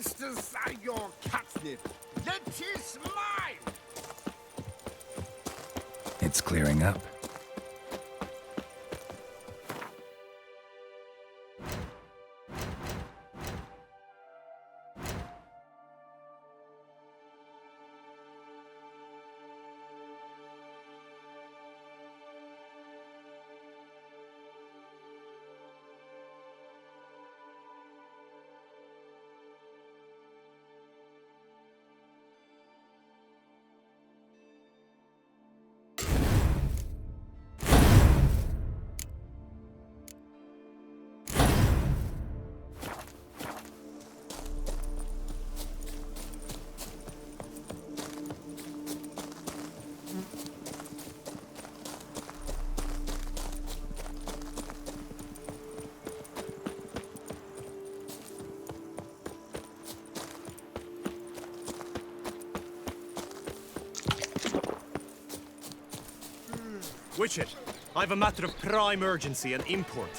cast aside your catnip. Let is mine. It's clearing up. Witcher, I've a matter of prime urgency and import.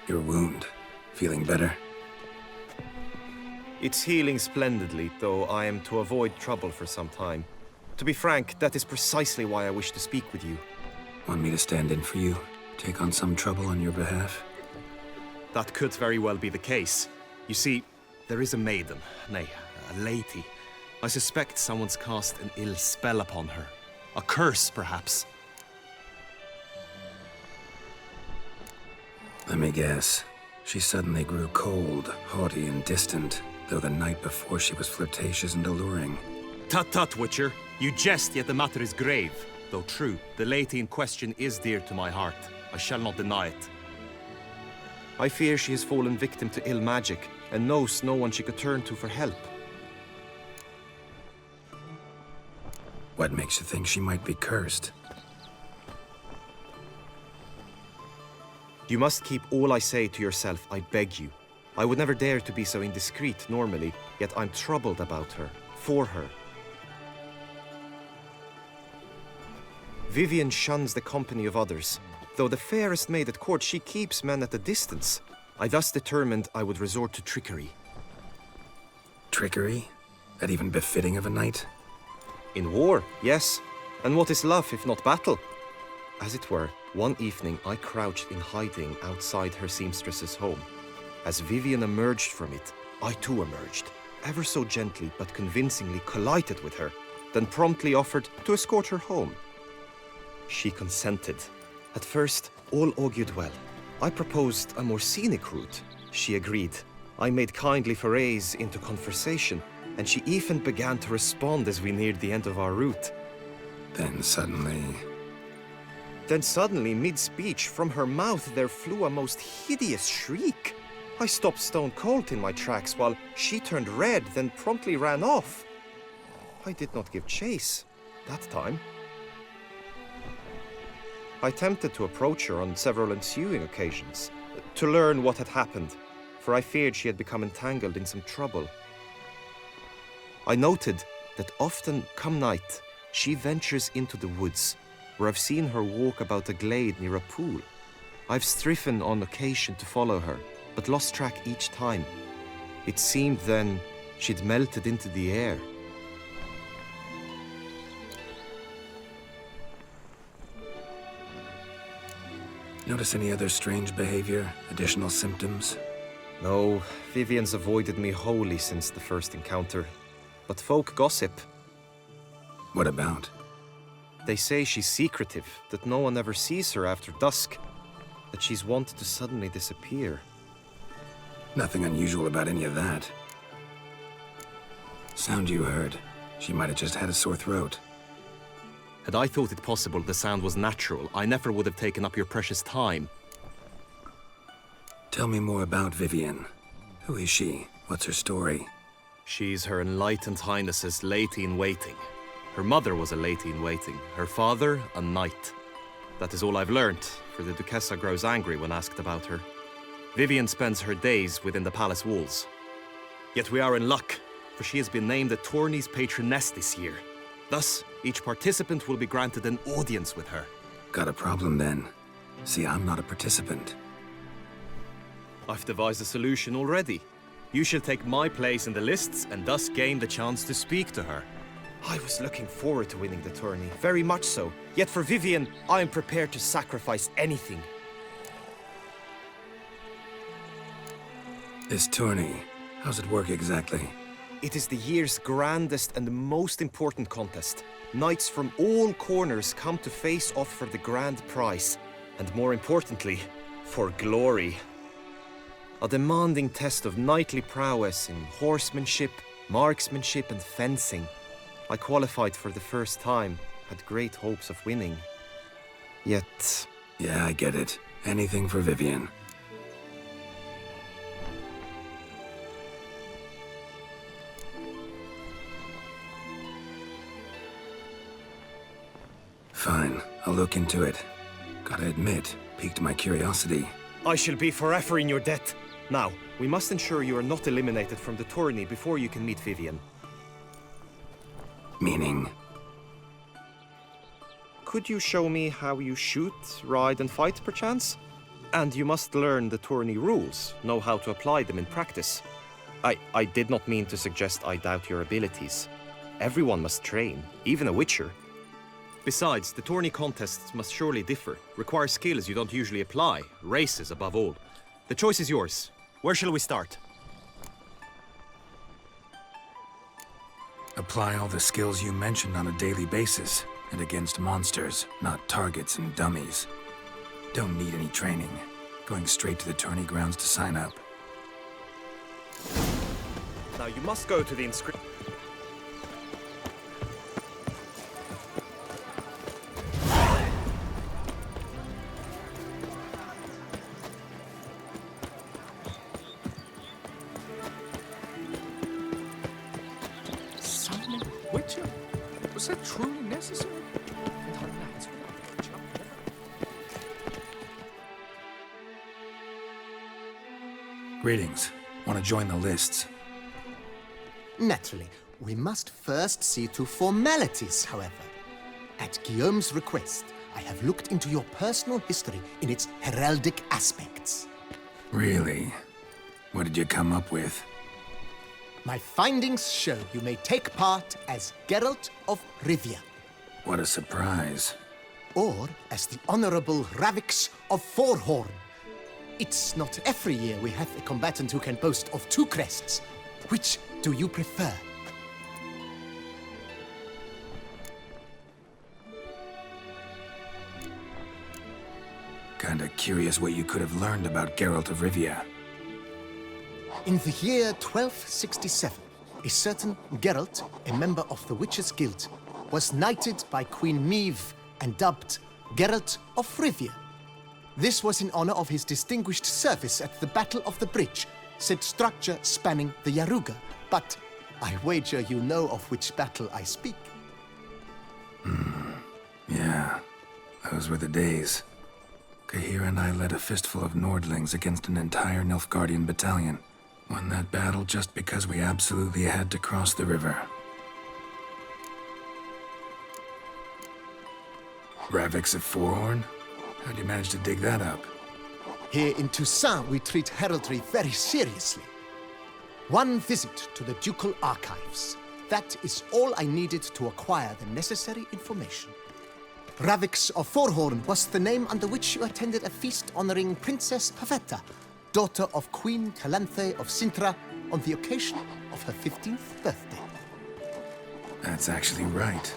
Your wound. Feeling better? It's healing splendidly, though I am to avoid trouble for some time. To be frank, that is precisely why I wish to speak with you. Want me to stand in for you? Take on some trouble on your behalf? That could very well be the case. You see, there is a maiden, nay, a lady. I suspect someone's cast an ill spell upon her. A curse, perhaps. Let me guess. She suddenly grew cold, haughty, and distant, though the night before she was flirtatious and alluring. Tut tut, Witcher. You jest, yet the matter is grave. Though true, the lady in question is dear to my heart. I shall not deny it. I fear she has fallen victim to ill magic, and knows no one she could turn to for help. What makes you think she might be cursed? You must keep all I say to yourself, I beg you. I would never dare to be so indiscreet normally, yet I'm troubled about her, for her. Vivian shuns the company of others. Though the fairest maid at court, she keeps men at a distance. I thus determined I would resort to trickery. Trickery? That even befitting of a knight? In war, yes. And what is love if not battle? As it were, one evening I crouched in hiding outside her seamstress's home. As Vivian emerged from it, I too emerged, ever so gently but convincingly collided with her, then promptly offered to escort her home. She consented. At first, all augured well. I proposed a more scenic route. She agreed. I made kindly forays into conversation, and she even began to respond as we neared the end of our route. Then suddenly, mid-speech, from her mouth there flew a most hideous shriek. I stopped stone cold in my tracks while she turned red, then promptly ran off. I did not give chase that time. I attempted to approach her on several ensuing occasions, to learn what had happened, for I feared she had become entangled in some trouble. I noted that often, come night, she ventures into the woods, where I've seen her walk about a glade near a pool. I've striven on occasion to follow her, but lost track each time. It seemed then she'd melted into the air. notice any other strange behavior, additional symptoms? No, Vivian's avoided me wholly since the first encounter. But folk gossip. What about? They say she's secretive, that no one ever sees her after dusk, that she's wont to suddenly disappear. Nothing unusual about any of that. Sound you heard. She might have just had a sore throat. Had I thought it possible the sound was natural, I never would have taken up your precious time. Tell me more about Vivian. Who is she? What's her story? She's Her Enlightened Highness's lady-in-waiting. Her mother was a lady-in-waiting, her father a knight. That is all I've learnt, for the Duchessa grows angry when asked about her. Vivian spends her days within the palace walls. Yet we are in luck, for she has been named the tourney's patroness this year. Thus, each participant will be granted an audience with her. Got a problem then. See, I'm not a participant. I've devised a solution already. You shall take my place in the lists and thus gain the chance to speak to her. I was looking forward to winning the tourney, very much so. Yet for Vivian, I am prepared to sacrifice anything. This tourney, how's it work exactly? It is the year's grandest and most important contest. Knights from all corners come to face off for the grand prize. And more importantly, for glory. A demanding test of knightly prowess in horsemanship, marksmanship and fencing. I qualified for the first time, had great hopes of winning. Yet... Yeah, I get it. Anything for Vivian. Fine, I'll look into it. Gotta admit, piqued my curiosity. I shall be forever in your debt. Now, we must ensure you are not eliminated from the tourney before you can meet Vivian. Meaning? Could you show me how you shoot, ride and fight, perchance? And you must learn the tourney rules, know how to apply them in practice. I did not mean to suggest I doubt your abilities. Everyone must train, even a witcher. Besides, the tourney contests must surely differ, require skills you don't usually apply, races above all. The choice is yours. Where shall we start? Apply all the skills you mentioned on a daily basis, and against monsters, not targets and dummies. Don't need any training. Going straight to the tourney grounds to sign up. Now you must go to the inscription. Summoning a Witcher? Was that truly necessary? Greetings. Want to join the lists? Naturally, we must first see to formalities, however. At Guillaume's request, I have looked into your personal history in its heraldic aspects. Really? What did you come up with? My findings show you may take part as Geralt of Rivia, What a surprise. or as the Honorable Ravix of Forhorn. It's not every year we have a combatant who can boast of 2 crests. Which do you prefer? Kinda curious what you could have learned about Geralt of Rivia. In the year 1267, a certain Geralt, a member of the Witches' Guild, was knighted by Queen Meve and dubbed Geralt of Rivia. This was in honor of his distinguished service at the Battle of the Bridge, said structure spanning the Yaruga. But I wager you know of which battle I speak. Yeah, those were the days. Kahira and I led a fistful of Nordlings against an entire Nilfgaardian battalion. Won that battle just because we absolutely had to cross the river. Ravix of Forhorn? How'd you manage to dig that up? Here in Toussaint, we treat heraldry very seriously. One visit to the ducal archives. That is all I needed to acquire the necessary information. Ravix of Forhorn was the name under which you attended a feast honoring Princess Pavetta, daughter of Queen Calanthe of Sintra, on the occasion of her 15th birthday. That's actually right.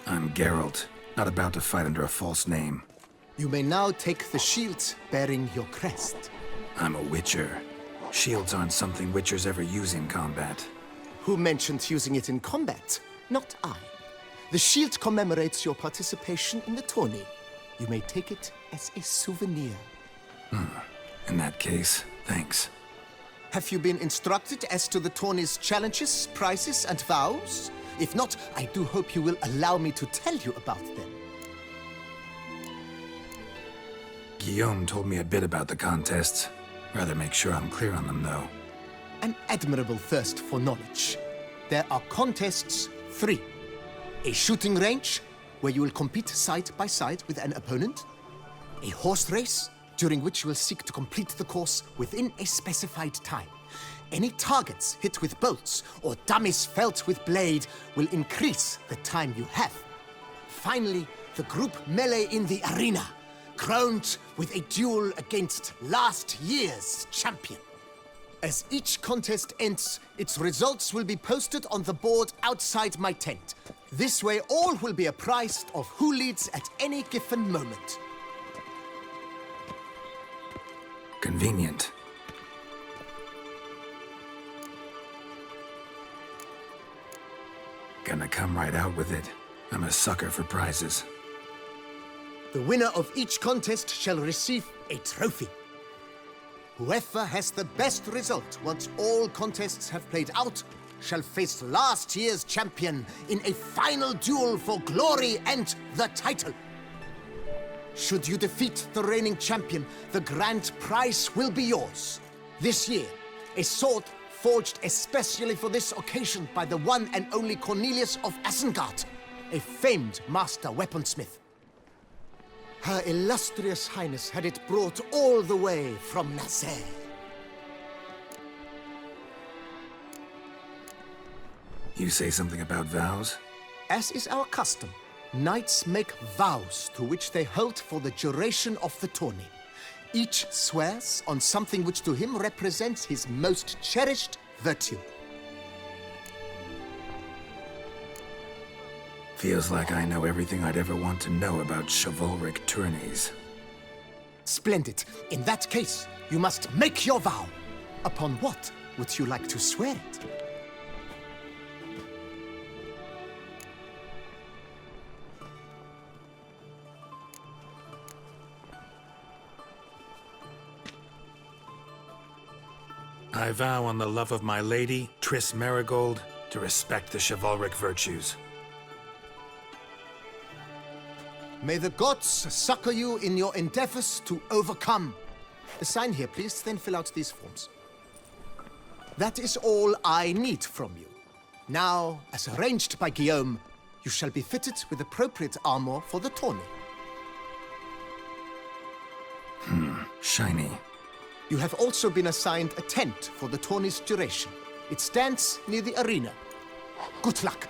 I'm Geralt, not about to fight under a false name. You may now take the shield bearing your crest. I'm a Witcher. Shields aren't something Witchers ever use in combat. Who mentioned using it in combat? Not I. The shield commemorates your participation in the tourney. You may take it as a souvenir. In that case, thanks. Have you been instructed as to the tourney's challenges, prizes, and vows? If not, I do hope you will allow me to tell you about them. Guillaume told me a bit about the contests. Rather make sure I'm clear on them, though. An admirable thirst for knowledge. There are contests 3. A shooting range, where you will compete side by side with an opponent. A horse race, during which you will seek to complete the course within a specified time. Any targets hit with bolts or dummies felt with blade will increase the time you have. Finally, the group melee in the arena, crowned with a duel against last year's champion. As each contest ends, its results will be posted on the board outside my tent. This way, all will be apprised of who leads at any given moment. Convenient. Gonna come right out with it. I'm a sucker for prizes. The winner of each contest shall receive a trophy. Whoever has the best result once all contests have played out shall face last year's champion in a final duel for glory and the title. Should you defeat the reigning champion, the grand prize will be yours. This year, a sword forged especially for this occasion by the one and only Cornelius of Isengard, a famed master weaponsmith. Her illustrious highness had it brought all the way from Nazaire. You say something about vows? As is our custom, knights make vows to which they hold for the duration of the tourney. Each swears on something which to him represents his most cherished virtue. Feels like I know everything I'd ever want to know about chivalric tourneys. Splendid. In that case, you must make your vow. Upon what would you like to swear it? I vow on the love of my lady, Triss Marigold, to respect the chivalric virtues. May the gods succor you in your endeavors to overcome. Sign here, please, then fill out these forms. That is all I need from you. Now, as arranged by Guillaume, you shall be fitted with appropriate armor for the tourney. Shiny. You have also been assigned a tent for the tourney's duration. It stands near the arena. Good luck.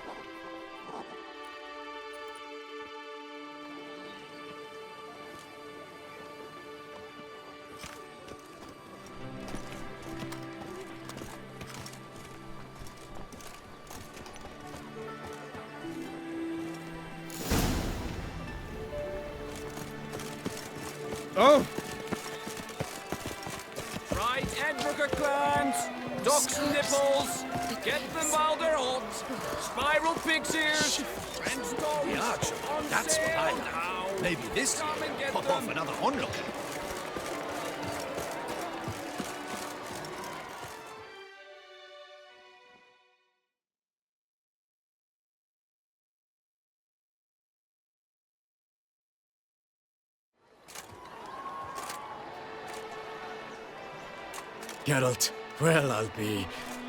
Oh! Right, Edbrook clans! Ducks nipples! Get them while they're hot! Spiral pig's ears! French toast! The archer, that's what I like. Maybe this year, pop off another onlooker. Geralt, well, I'll be.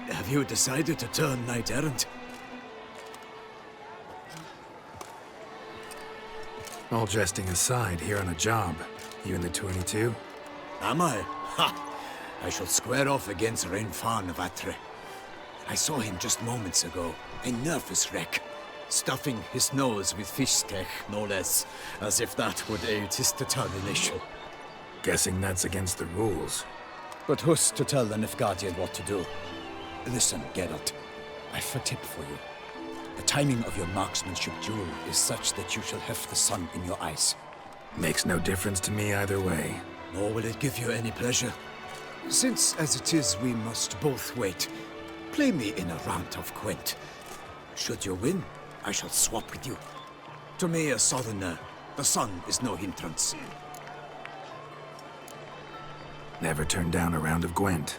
Have you decided to turn knight-errant? All jesting aside, here on a job. You in the 22? Am I? Ha! I shall square off against Rainfan of Atre. I saw him just moments ago, a nervous wreck, stuffing his nose with fish steak, no less, as if that would aid his determination. Guessing that's against the rules. But who's to tell the Nilfgaardian what to do? Listen, Geralt, I've a tip for you. The timing of your marksmanship duel is such that you shall have the sun in your eyes. Makes no difference to me either way. Nor will it give you any pleasure. Since, as it is, we must both wait, play me in a round of Gwent. Should you win, I shall swap with you. To me, a southerner, the sun is no hindrance. Never turned down a round of Gwent.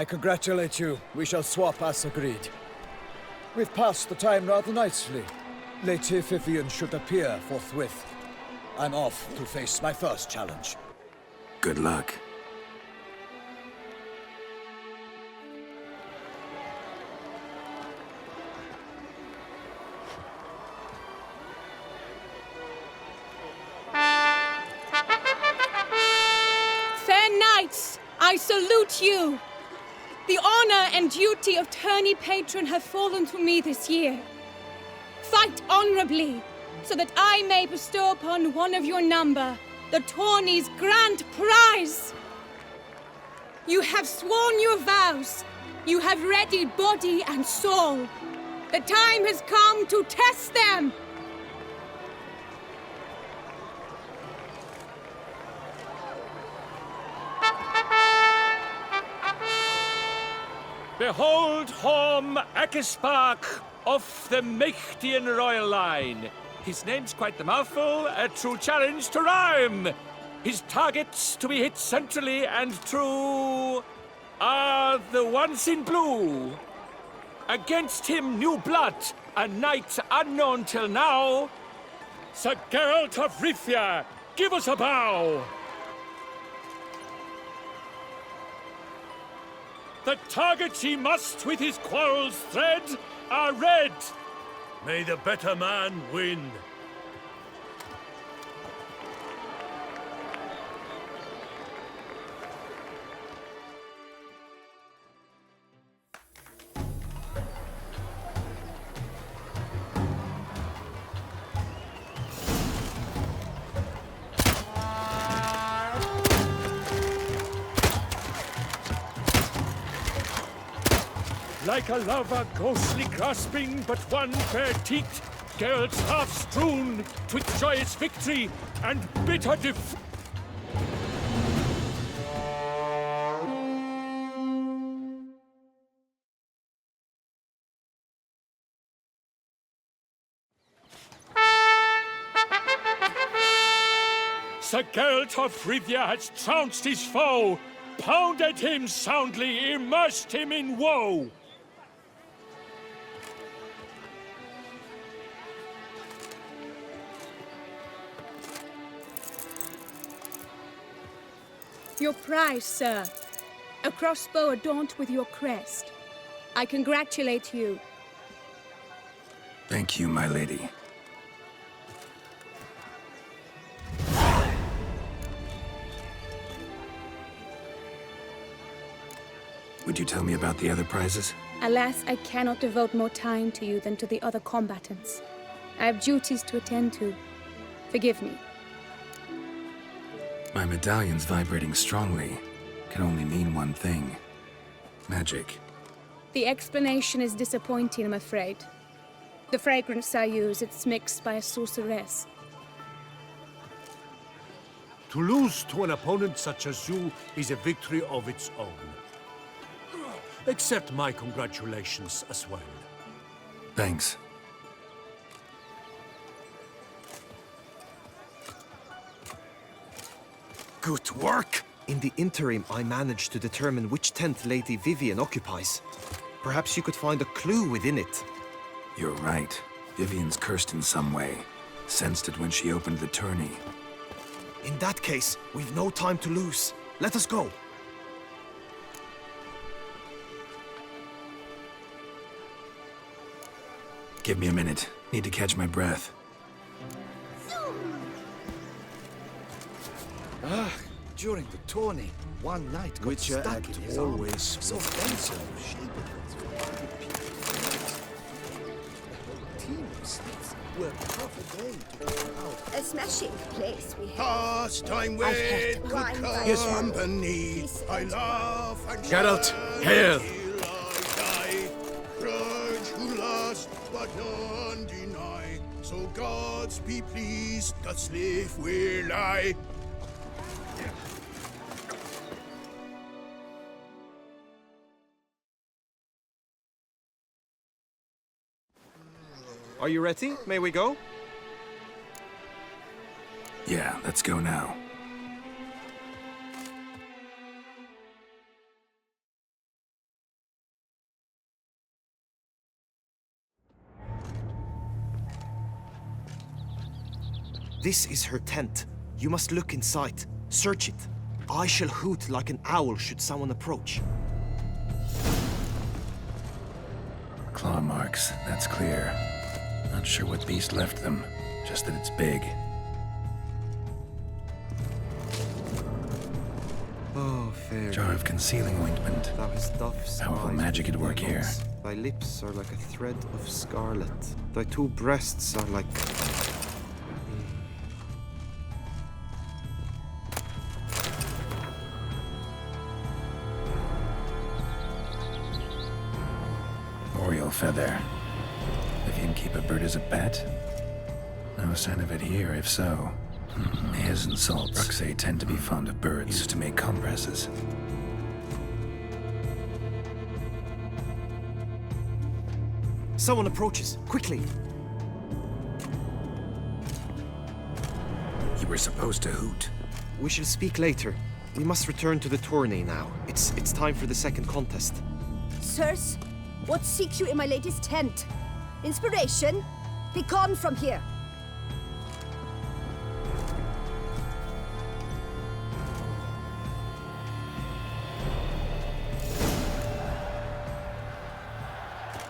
I congratulate you. We shall swap as agreed. We've passed the time rather nicely. Lady Vivian should appear forthwith. I'm off to face my first challenge. Good luck. Fair knights, I salute you. The honor and duty of tourney patron have fallen to me this year. Fight honorably, so that I may bestow upon one of your number the tourney's grand prize. You have sworn your vows. You have readied body and soul. The time has come to test them. Behold Horm Akespark of the Mechtian royal line. His name's quite the mouthful, a true challenge to rhyme. His targets to be hit centrally and true are the ones in blue. Against him, new blood, a knight unknown till now. Sir Geralt of Rivia, give us a bow. The targets he must with his quarrels thread are red. May the better man win. Like a lover ghostly grasping but one fair teat, Geralt's half strewn with joyous victory and bitter defeat. Sir Geralt of Rivia has trounced his foe, pounded him soundly, immersed him in woe. Your prize, sir. A crossbow adorned with your crest. I congratulate you. Thank you, my lady. Would you tell me about the other prizes? Alas, I cannot devote more time to you than to the other combatants. I have duties to attend to. Forgive me. My medallion's vibrating strongly. Can only mean one thing. Magic. The explanation is disappointing, I'm afraid. The fragrance I use, it's mixed by a sorceress. To lose to an opponent such as you is a victory of its own. Accept my congratulations as well. Thanks. Good work! In the interim, I managed to determine which tent Lady Vivian occupies. Perhaps you could find a clue within it. You're right. Vivian's cursed in some way. Sensed it when she opened the tourney. In that case, we've no time to lose. Let us go. Give me a minute. Need to catch my breath. During the tourney, one knight got stuck in his always so fancy. Were perfect day to go out. A smashing place we have. Pastime I've with heard good wine by Yes, company. Peace I and laugh and Geralt, hail! till I die. Grudge who lost, but none deny. So God's be pleased, the slave will I. Are you ready? May we go? Yeah, let's go now. This is her tent. You must look inside. Search it. I shall hoot like an owl should someone approach. Claw marks, that's clear. Not sure what beast left them, just that it's big. Oh, fair. Jar of concealing ointment. Thou hast dove's Powerful eyes magic at within work thy here. lips. Thy lips are like a thread of scarlet. Thy two breasts are like... Oriole feather. Vivian keep a bird as a pet? No sign of it here, if so. His and salts. Bruxay tend to be fond of birds. Used to make compresses. Someone approaches. Quickly! You were supposed to hoot. We shall speak later. We must return to the tourney now. It's time for the second contest. Sirs, what seek you in my lady's tent? Inspiration? Be gone from here!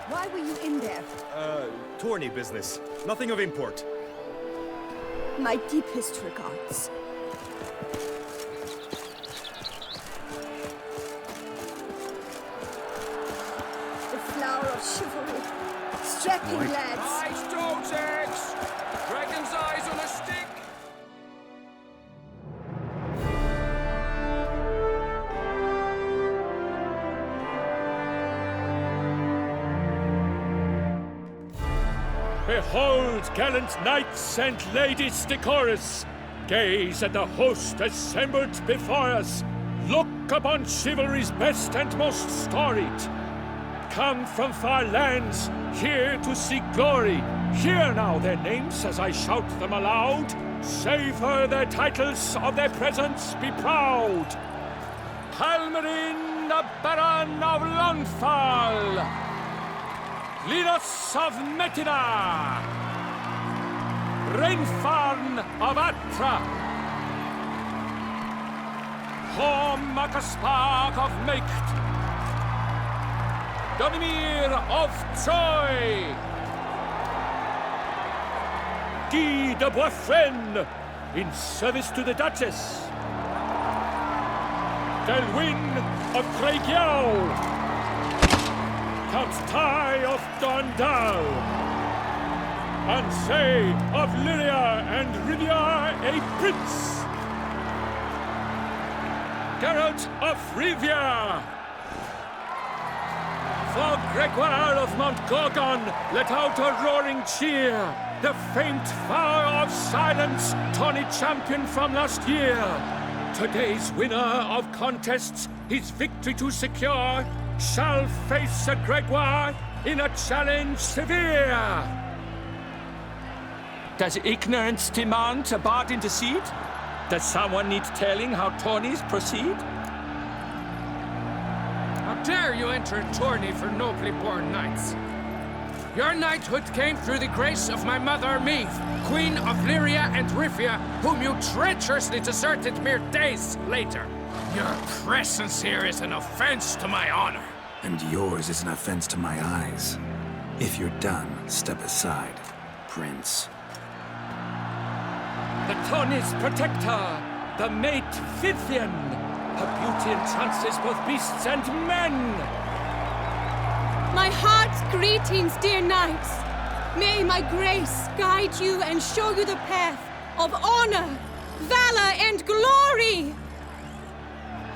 Why were you in there? Tourney business. Nothing of import. My deepest regards. The flower of chivalry. Strapping lads. Nice Projekt! Dragon's eyes on a stick! Behold, gallant knights and ladies decorous! Gaze at the host assembled before us! Look upon chivalry's best and most storied! Come from far lands, here to seek glory! Hear now their names as I shout them aloud! Savor their titles, of their presence be proud! Halmarin, the Baron of Longfall! Linus of Metina! Rainfarn of Atra! Hormakaspark of Meikt! Donimir of Troy! Guy de Boisfren, in service to the Duchess! Delwyn of Gorjeio! Count Tai of Dondal, Ansay of Lyria and Rivia a prince, Geralt of Rivia, for Gregoire of Mount Gorgon, let out a roaring cheer, the famed vow of silence, tourney champion from last year. Today's winner of contests, his victory to secure, shall face a Gregoire in a challenge severe. Does ignorance demand a bard intercede? Does someone need telling how tourneys proceed? How dare you enter a tourney for nobly born knights? Your knighthood came through the grace of my mother Meath, Queen of Lyria and Rivia, whom you treacherously deserted mere days later. Your presence here is an offense to my honor. And yours is an offense to my eyes. If you're done, step aside, Prince. The tourney's protector, the mate Vivian. Her beauty entrances both beasts and men. My heart's greetings, dear knights. May my grace guide you and show you the path of honor, valor, and glory.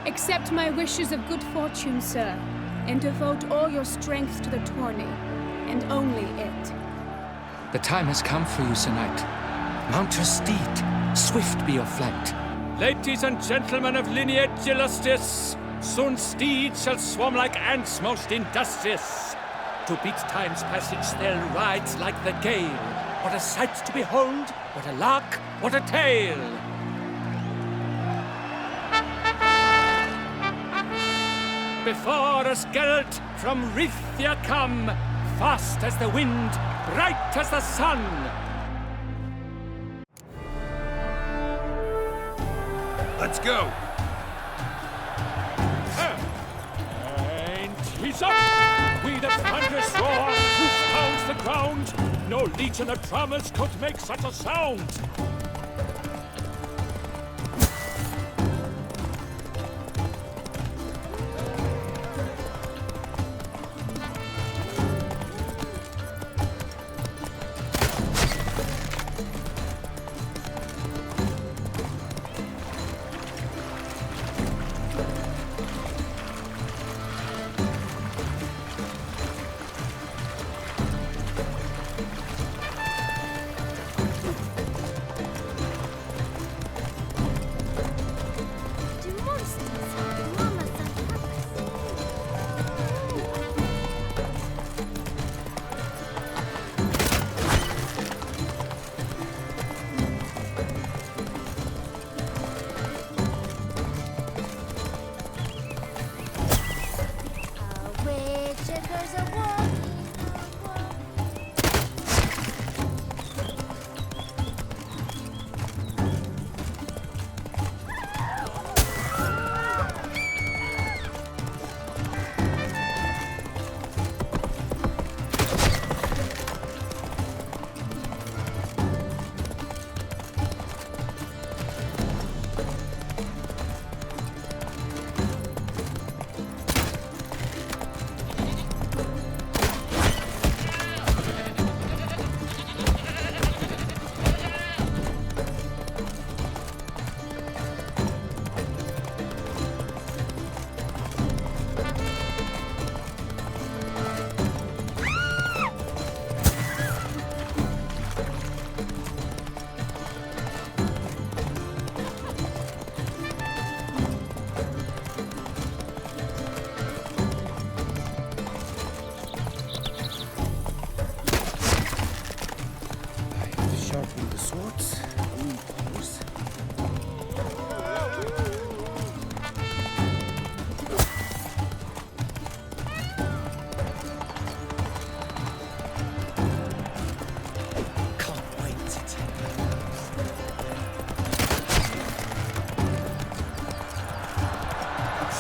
Accept my wishes of good fortune, sir, and devote all your strength to the tourney, and only it. The time has come for you, Sir Knight. Mount your steed. Swift be your flight. Ladies and gentlemen of lineage illustrious, soon steeds shall swarm like ants most industrious. To beat time's passage, they'll ride like the gale. What a sight to behold, what a lark, what a tale. Before us Geralt from Rithia come, fast as the wind, bright as the sun. Let's go. And he's up! We the thunderous roar, who pounds the ground. No legion of drummers could make such a sound.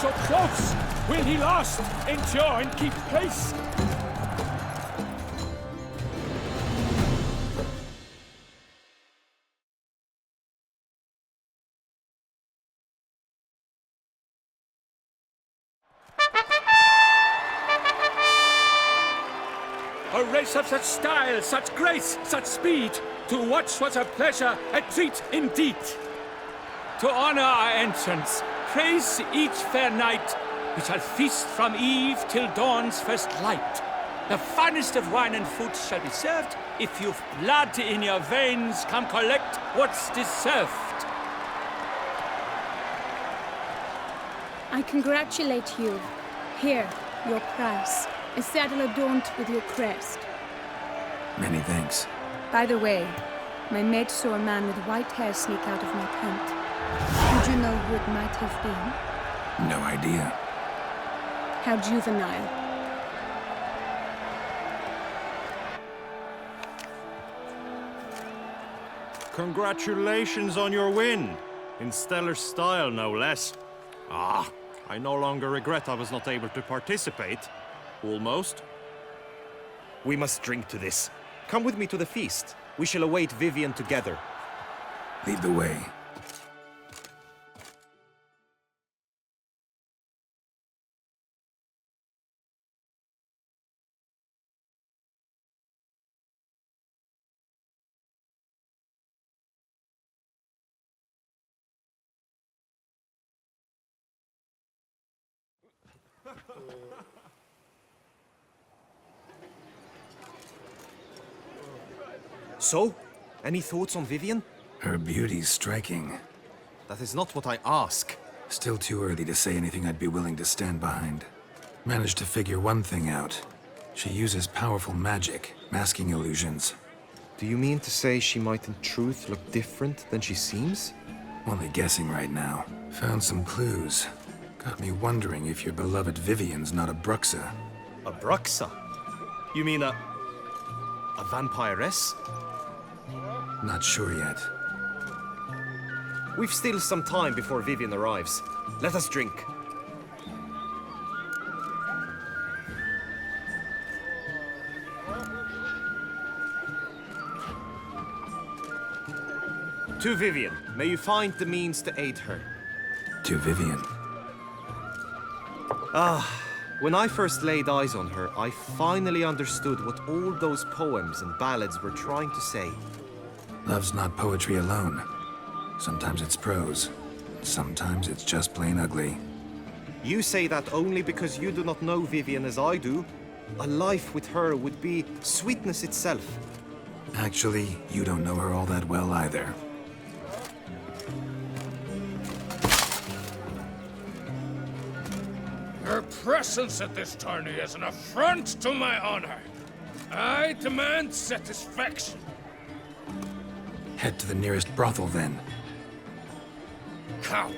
So close! Will he last, endure, and keep pace? A race of such style, such grace, such speed. To watch was a pleasure, a treat indeed. To honor our entrance, praise each fair knight. We shall feast from eve till dawn's first light. The finest of wine and food shall be served. If you've blood in your veins, come collect what's deserved. I congratulate you. Here, your prize. A saddle adorned with your crest. Many thanks. By the way, my maid saw a man with white hair sneak out of my tent. Would you know who it might have been? No idea. How juvenile. Congratulations on your win! In stellar style, no less. Ah, I no longer regret I was not able to participate. Almost. We must drink to this. Come with me to the feast. We shall await Vivian together. Lead the way. So, any thoughts on Vivian? Her beauty's striking. That is not what I ask. Still too early to say anything I'd be willing to stand behind. Managed to figure one thing out. She uses powerful magic, masking illusions. Do you mean to say she might in truth look different than she seems? Only guessing right now. Found some clues. Got me wondering if your beloved Vivian's not a Bruxa. A Bruxa? You mean a vampiress? Not sure yet. We've still some time before Vivian arrives. Let us drink. To Vivian, may you find the means to aid her. To Vivian. When I first laid eyes on her, I finally understood what all those poems and ballads were trying to say. Love's not poetry alone. Sometimes it's prose. Sometimes it's just plain ugly. You say that only because you do not know Vivian as I do. A life with her would be sweetness itself. Actually, you don't know her all that well either. Her presence at this tourney is an affront to my honor. I demand satisfaction. Head to the nearest brothel, then. Coward.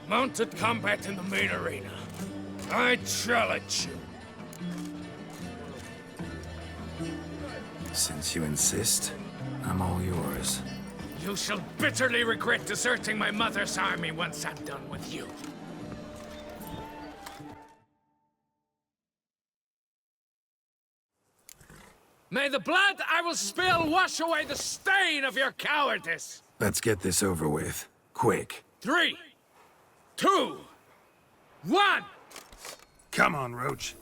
Mounted combat in the main arena. I challenge you. Since you insist, I'm all yours. You shall bitterly regret deserting my mother's army once I'm done with you. May the blood I will spill wash away the stain of your cowardice! Let's get this over with. Quick. 3, 2, 1! Come on, Roach.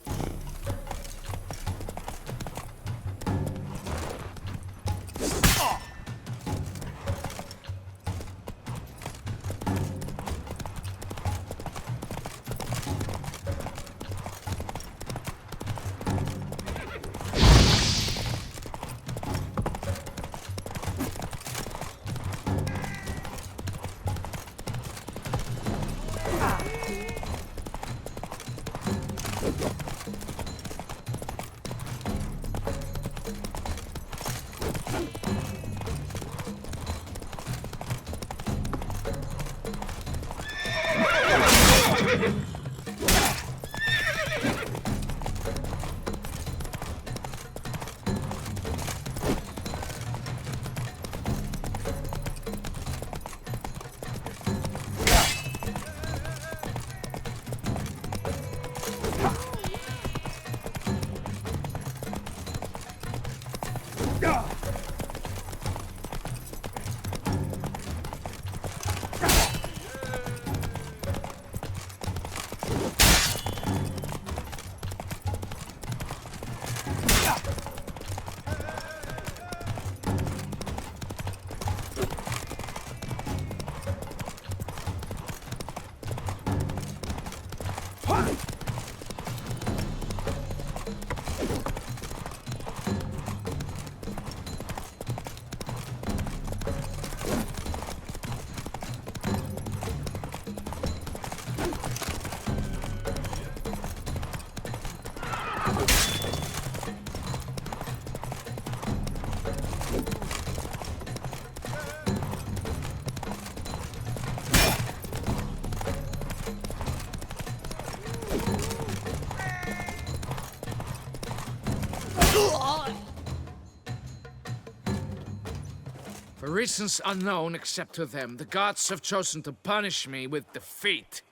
For reasons unknown except to them, the gods have chosen to punish me with defeat.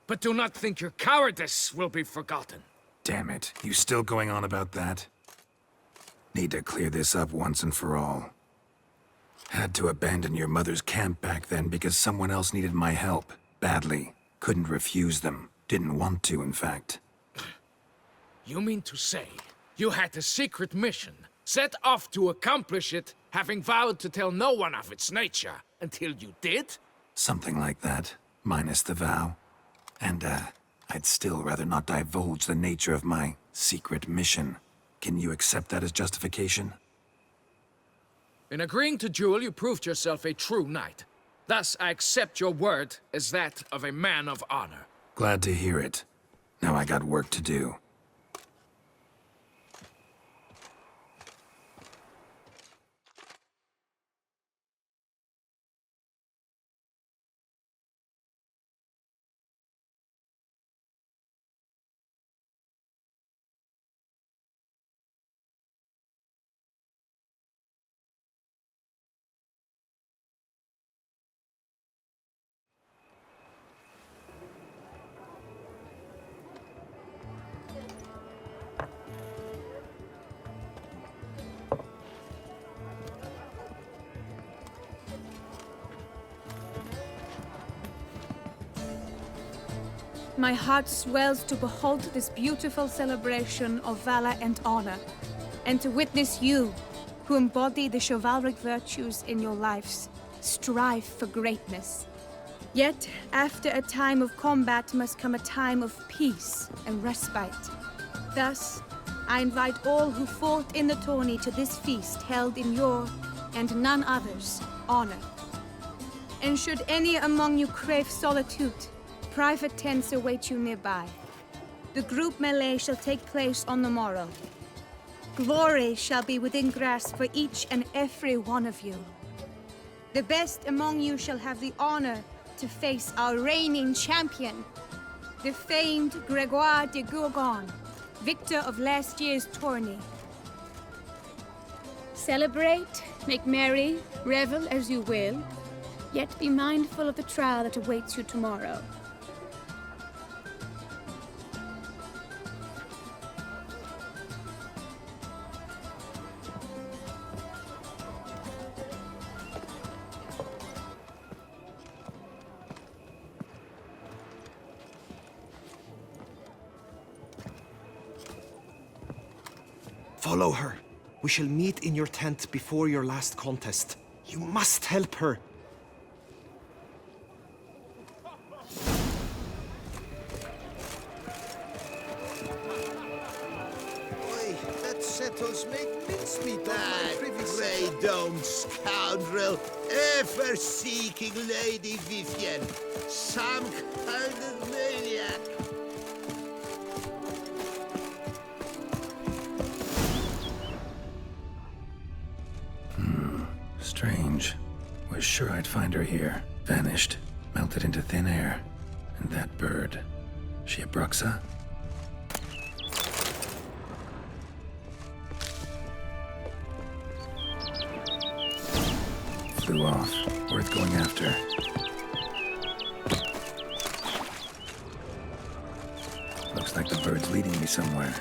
But do not think your cowardice will be forgotten. Damn it. You still going on about that? Need to clear this up once and for all. Had to abandon your mother's camp back then because someone else needed my help. Badly. Couldn't refuse them. Didn't want to, in fact. You mean to say you had a secret mission, set off to accomplish it, having vowed to tell no one of its nature, until you did? Something like that. Minus the vow. And, I'd still rather not divulge the nature of my secret mission. Can you accept that as justification? In agreeing to duel, you proved yourself a true knight. Thus, I accept your word as that of a man of honor. Glad to hear it. Now I got work to do. My heart swells to behold this beautiful celebration of valor and honor, and to witness you, who embody the chivalric virtues in your lives, strive for greatness. Yet, after a time of combat must come a time of peace and respite. Thus, I invite all who fought in the tourney to this feast held in your, and none other's, honor. And should any among you crave solitude, private tents await you nearby. The group melee shall take place on the morrow. Glory shall be within grasp for each and every one of you. The best among you shall have the honor to face our reigning champion, the famed Gregoire de Gourgon, victor of last year's tourney. Celebrate, make merry, revel as you will, yet be mindful of the trial that awaits you tomorrow. Follow her. We shall meet in your tent before your last contest. You must help her. Oi, that settles make mincemeat of my privacy. Grey domed scoundrel, ever seeking Lady Vivienne. Some kind of maniac. Strange. Was sure I'd find her here. Vanished. Melted into thin air. And that bird. She a Bruxa? Flew off. Worth going after. Looks like the bird's leading me somewhere.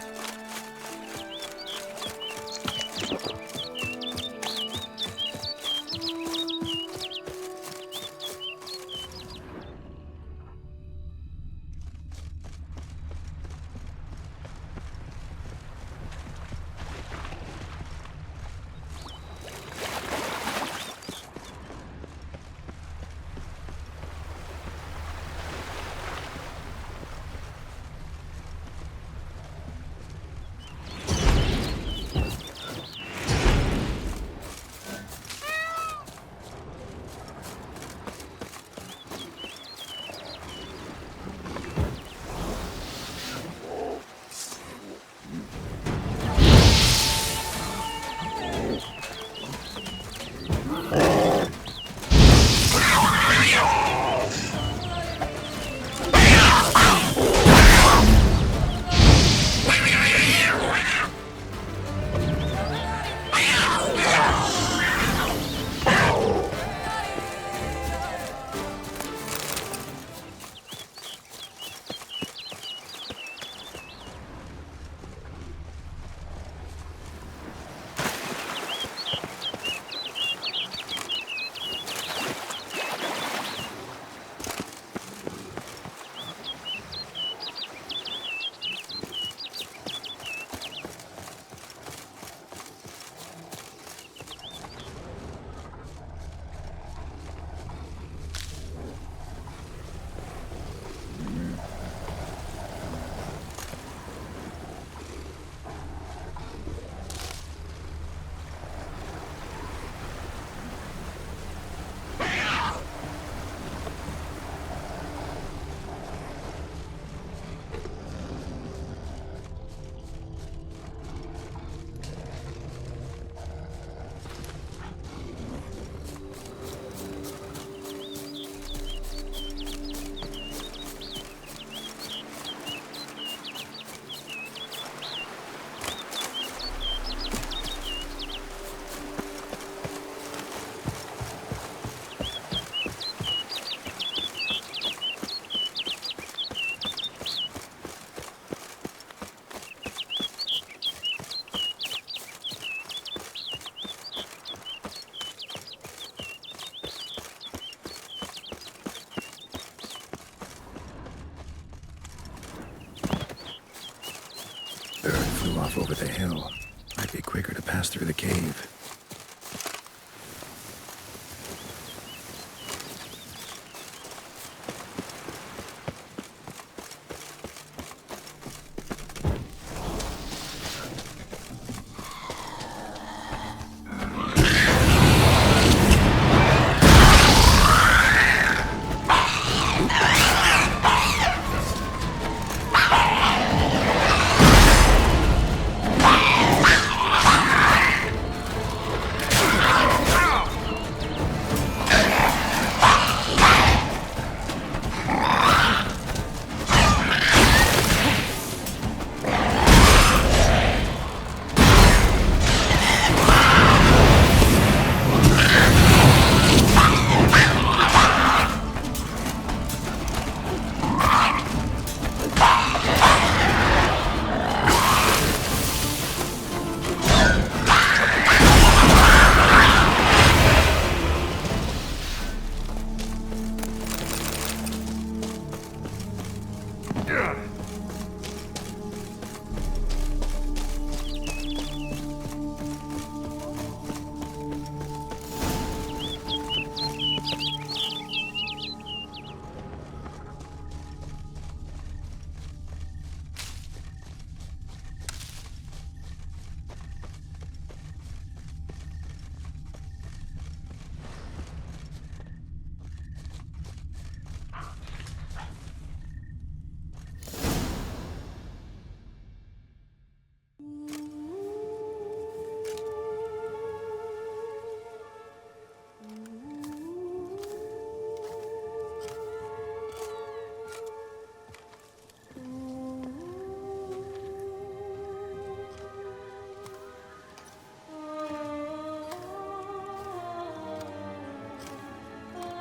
off over the hill. Might be quicker to pass through the cave.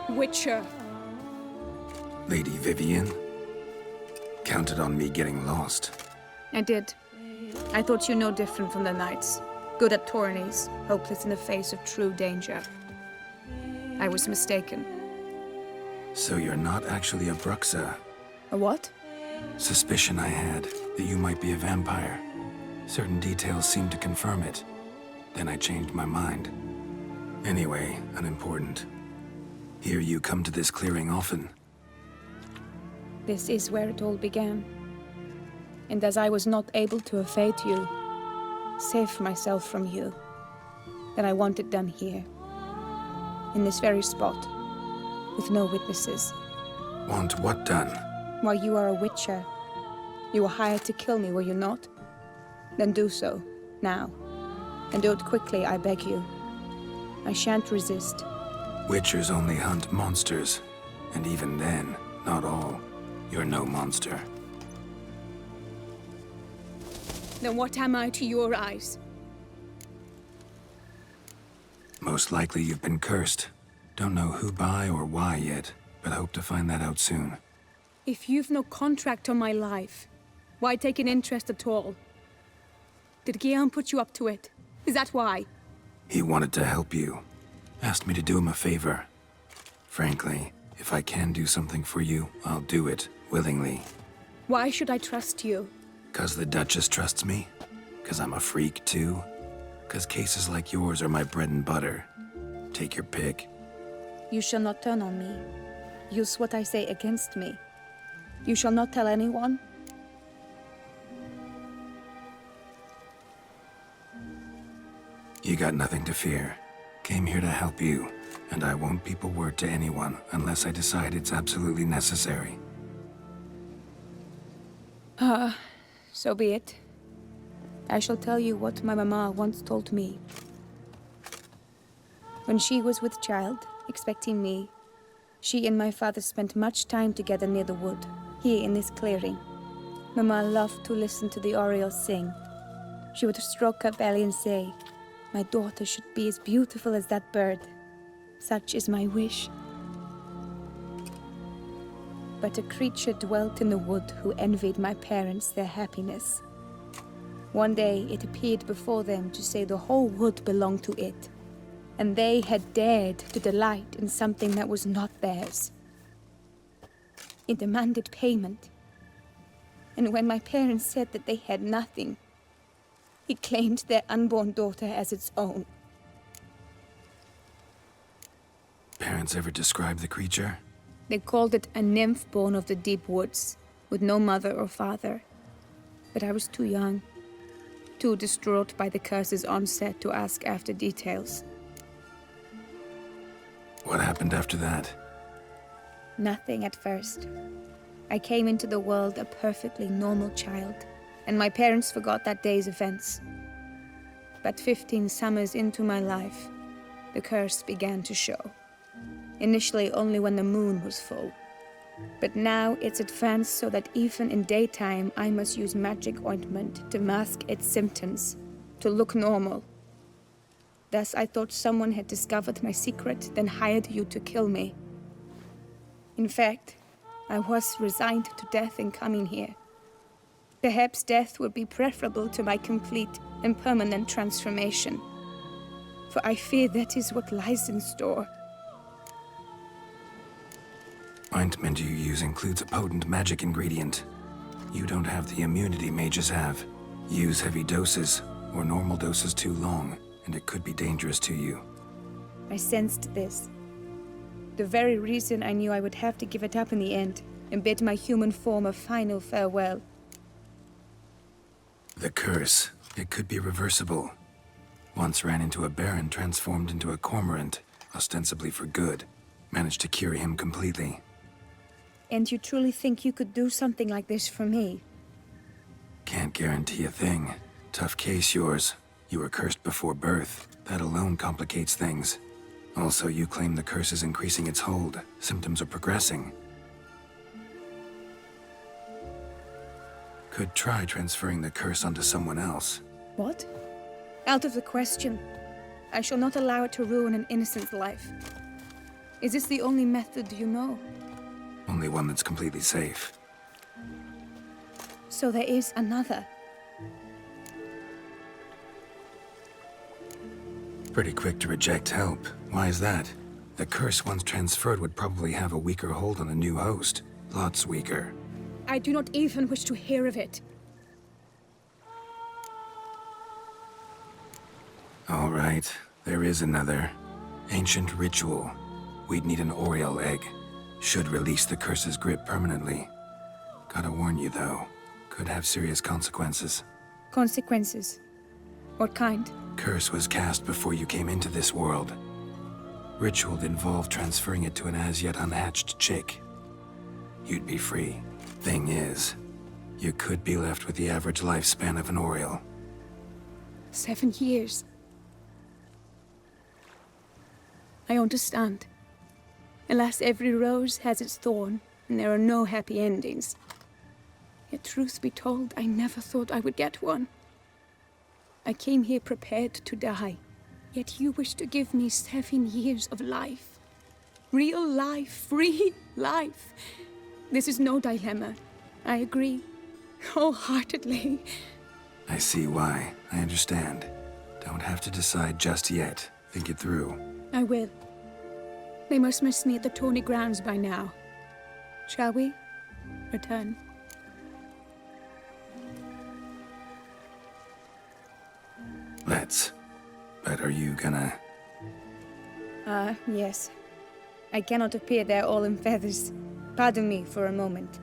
Witcher. Lady Vivienne? Counted on me getting lost. I did. I thought you no different from the knights. Good at tourneys, hopeless in the face of true danger. I was mistaken. So you're not actually a Bruxa? A what? Suspicion I had that you might be a vampire. Certain details seemed to confirm it. Then I changed my mind. Anyway, unimportant. Hear you come to this clearing often. This is where it all began. And as I was not able to evade you, save myself from you, then I want it done here. In this very spot. With no witnesses. Want what done? Why, you are a witcher. You were hired to kill me, were you not? Then do so, now. And do it quickly, I beg you. I shan't resist. Witchers only hunt monsters. And even then, not all. You're no monster. Then what am I to your eyes? Most likely you've been cursed. Don't know who by or why yet, but hope to find that out soon. If you've no contract on my life, why take an interest at all? Did Guillaume put you up to it? Is that why? He wanted to help you. Asked me to do him a favor. Frankly, if I can do something for you, I'll do it, willingly. Why should I trust you? 'Cause the Duchess trusts me? 'Cause I'm a freak, too? 'Cause cases like yours are my bread and butter? Take your pick. You shall not turn on me. Use what I say against me. You shall not tell anyone? You got nothing to fear. Came here to help you, and I won't peep a word to anyone unless I decide it's absolutely necessary. So be it. I shall tell you what my mama once told me. When she was with child, expecting me, she and my father spent much time together near the wood, here in this clearing. Mama loved to listen to the orioles sing. She would stroke her belly and say, "My daughter should be as beautiful as that bird. Such is my wish." But a creature dwelt in the wood who envied my parents their happiness. One day it appeared before them to say the whole wood belonged to it, and they had dared to delight in something that was not theirs. It demanded payment. And when my parents said that they had nothing, He claimed their unborn daughter as its own. Parents ever describe the creature? They called it a nymph born of the deep woods, with no mother or father. But I was too young, too distraught by the curse's onset to ask after details. What happened after that? Nothing at first. I came into the world a perfectly normal child, and my parents forgot that day's events. But 15 summers into my life, the curse began to show. Initially only when the moon was full. But now it's advanced so that even in daytime I must use magic ointment to mask its symptoms, to look normal. Thus I thought someone had discovered my secret, then hired you to kill me. In fact, I was resigned to death in coming here. Perhaps death would be preferable to my complete and permanent transformation. For I fear that is what lies in store. Ointment you use includes a potent magic ingredient. You don't have the immunity mages have. Use heavy doses, or normal doses too long, and it could be dangerous to you. I sensed this. The very reason I knew I would have to give it up in the end, and bid my human form a final farewell. The curse, it could be reversible. Once ran into a baron transformed into a cormorant, ostensibly for good. Managed to cure him completely. And you truly think you could do something like this for me? Can't guarantee a thing. Tough case, yours. You were cursed before birth. That alone complicates things. Also, you claim the curse is increasing its hold. Symptoms are progressing. Could try transferring the curse onto someone else. What? Out of the question. I shall not allow it to ruin an innocent's life. Is this the only method you know? Only one that's completely safe. So there is another. Pretty quick to reject help. Why is that? The curse once transferred would probably have a weaker hold on the new host. Lots weaker. I do not even wish to hear of it. All right, there is another. Ancient ritual. We'd need an Oriole egg. Should release the curse's grip permanently. Gotta warn you though, could have serious consequences. Consequences? What kind? Curse was cast before you came into this world. Ritual involved transferring it to an as-yet unhatched chick. You'd be free. Thing is, you could be left with the average lifespan of an Oriole. 7 years. I understand. Alas, every rose has its thorn, and there are no happy endings. Yet truth be told, I never thought I would get one. I came here prepared to die, yet you wish to give me 7 years of life. Real life, free life. This is no dilemma. I agree, wholeheartedly. I see why. I understand. Don't have to decide just yet. Think it through. I will. They must miss me at the tourney grounds by now. Shall we? Return. Let's. But are you gonna... Yes. I cannot appear there all in feathers. Pardon me for a moment.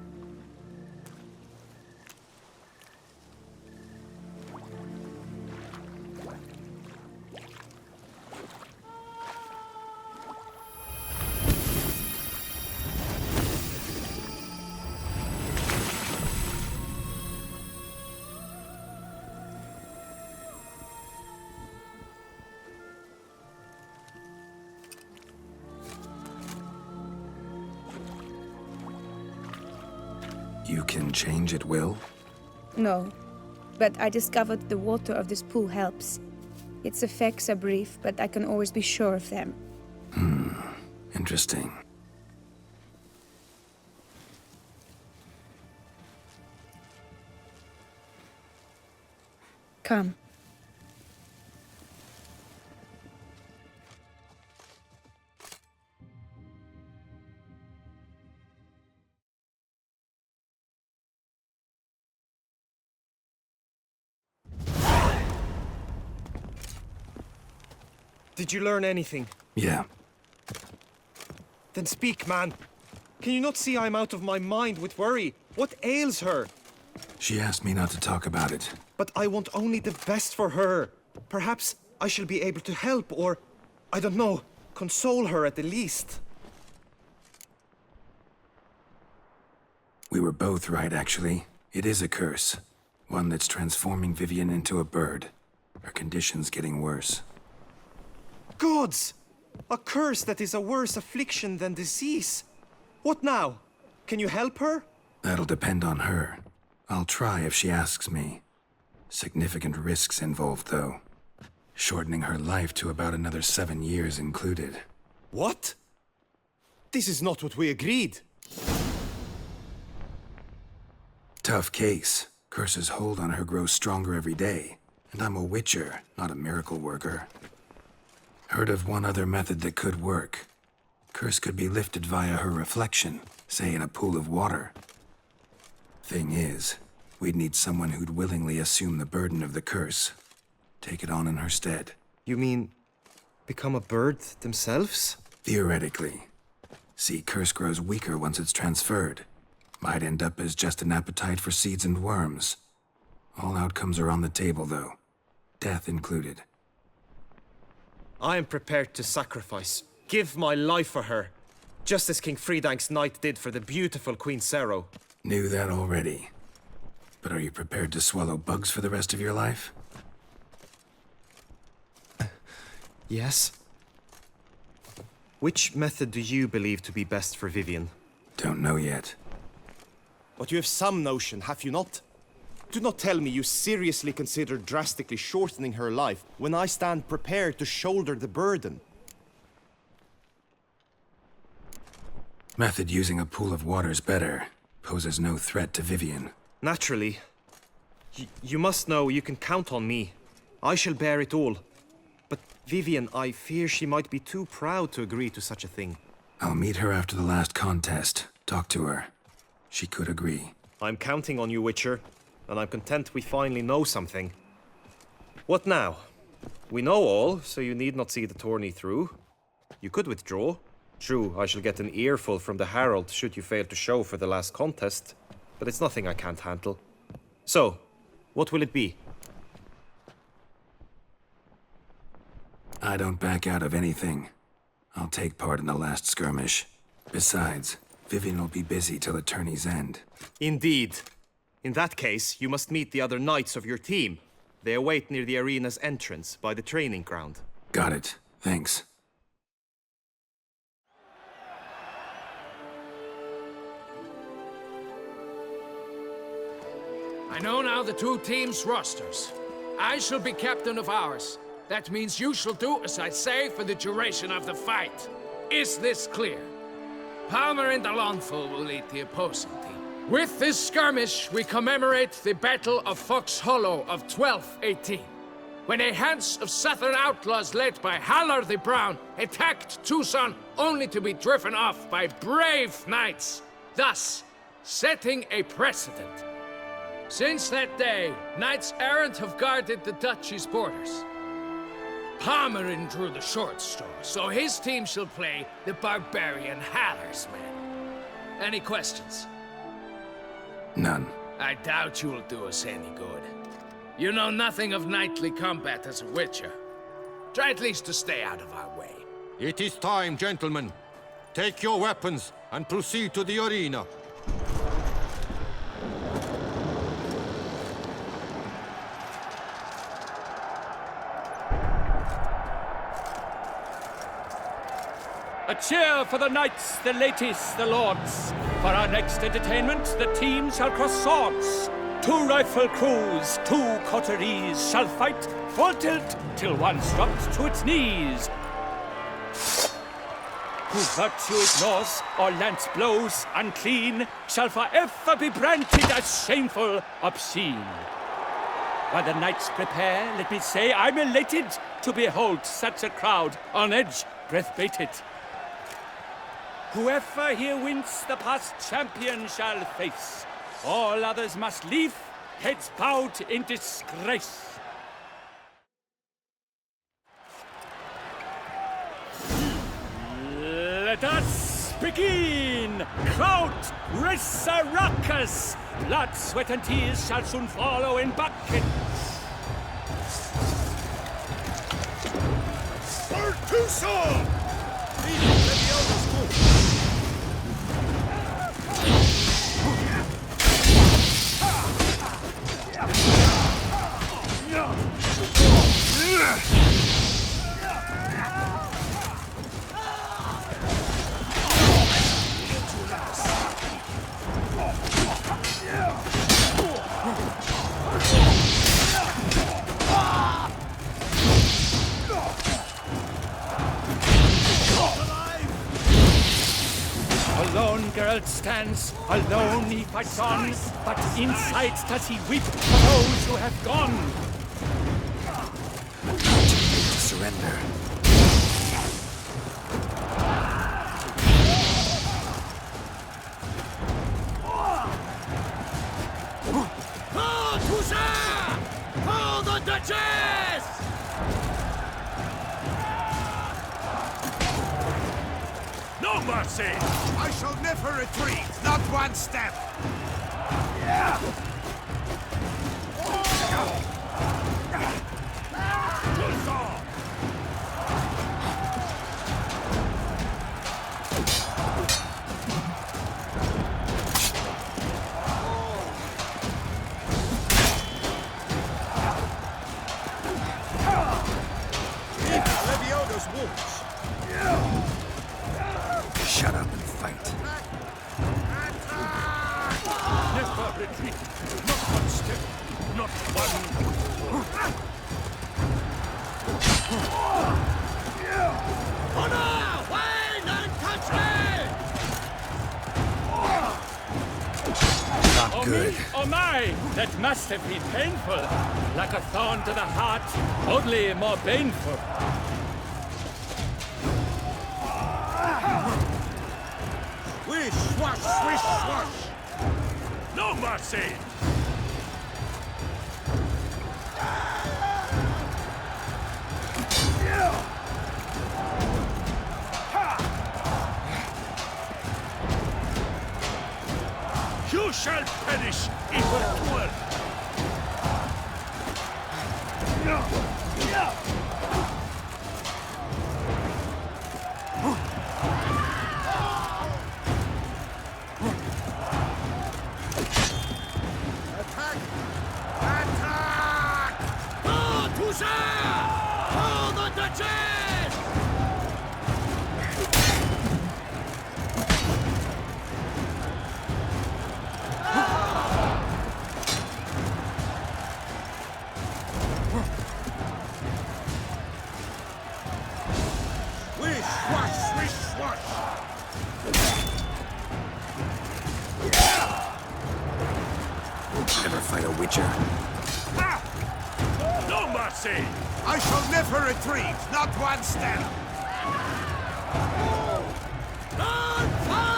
You can change at will? No, but I discovered the water of this pool helps. Its effects are brief, but I can always be sure of them. Interesting. Come. Did you learn anything? Yeah. Then speak, man. Can you not see I'm out of my mind with worry? What ails her? She asked me not to talk about it. But I want only the best for her. Perhaps I shall be able to help, or, I don't know, console her at the least. We were both right, actually. It is a curse. One that's transforming Vivian into a bird. Her condition's getting worse. Gods! A curse that is a worse affliction than disease. What now? Can you help her? That'll depend on her. I'll try if she asks me. Significant risks involved, though. Shortening her life to about another 7 years included. What? This is not what we agreed. Tough case. Curse's hold on her grows stronger every day. And I'm a witcher, not a miracle worker. Heard of one other method that could work. Curse could be lifted via her reflection, say in a pool of water. Thing is, we'd need someone who'd willingly assume the burden of the curse. Take it on in her stead. You mean, become a bird themselves? Theoretically. See, curse grows weaker once it's transferred. Might end up as just an appetite for seeds and worms. All outcomes are on the table, though. Death included. I am prepared to sacrifice, give my life for her, just as King Fridank's knight did for the beautiful Queen Sero. Knew that already. But are you prepared to swallow bugs for the rest of your life? Yes. Which method do you believe to be best for Vivian? Don't know yet. But you have some notion, have you not? Do not tell me you seriously consider drastically shortening her life when I stand prepared to shoulder the burden. Method using a pool of water's better. Poses no threat to Vivian. Naturally. You must know you can count on me. I shall bear it all. But Vivian, I fear she might be too proud to agree to such a thing. I'll meet her after the last contest. Talk to her. She could agree. I'm counting on you, Witcher. And I'm content we finally know something. What now? We know all, so you need not see the tourney through. You could withdraw. True, I shall get an earful from the Herald should you fail to show for the last contest, but it's nothing I can't handle. So, what will it be? I don't back out of anything. I'll take part in the last skirmish. Besides, Vivian will be busy till the tourney's end. Indeed. In that case, you must meet the other knights of your team. They await near the arena's entrance, by the training ground. Got it. Thanks. I know now the two teams' rosters. I shall be captain of ours. That means you shall do as I say for the duration of the fight. Is this clear? Palmer and Alonful will lead the opposing team. With this skirmish, we commemorate the Battle of Fox Hollow of 1218, when a hands of southern outlaws led by Halar the Brown attacked Tucson only to be driven off by brave knights, thus setting a precedent. Since that day, knights errant have guarded the duchy's borders. Palmerin drew the short straw, so his team shall play the barbarian Halar's men. Any questions? None. I doubt you will do us any good. You know nothing of knightly combat as a witcher. Try at least to stay out of our way. It is time, gentlemen. Take your weapons and proceed to the arena. A cheer for the knights, the ladies, the lords. For our next entertainment, the teams shall cross swords. 2 rifle crews, 2 coteries shall fight full tilt till one's dropped to its knees. Who virtue ignores or lance blows unclean shall forever be branded as shameful, obscene. While the knights prepare, let me say I'm elated to behold such a crowd on edge, breath-baited. Whoever here wins, the past champion shall face. All others must leave, heads bowed in disgrace. Let us begin! Kraut Risarakas! Blood, sweat, and tears shall soon follow in buckets. Artusa! Alone Geralt stands, alone he fights on, but inside does he weep for those who have gone. Surrender. Hold the Duchess! No mercy! I shall never retreat, not one step! Levioda's wounds! Shut up and fight. Never retreat! Not one step! Not one! Honor! Wayne and country! Not Oh good. me, oh my! That must have been painful. Like a thorn to the heart, only more painful. Wish, swash, swish, swash! No mercy! You shall perish, evildoer! Attack! Attack! Oh, Toussaint! Hold the Duchess! Wish, swash, swish, swash! Never fight a witcher. No mercy! I shall never retreat, not one step! Not fall!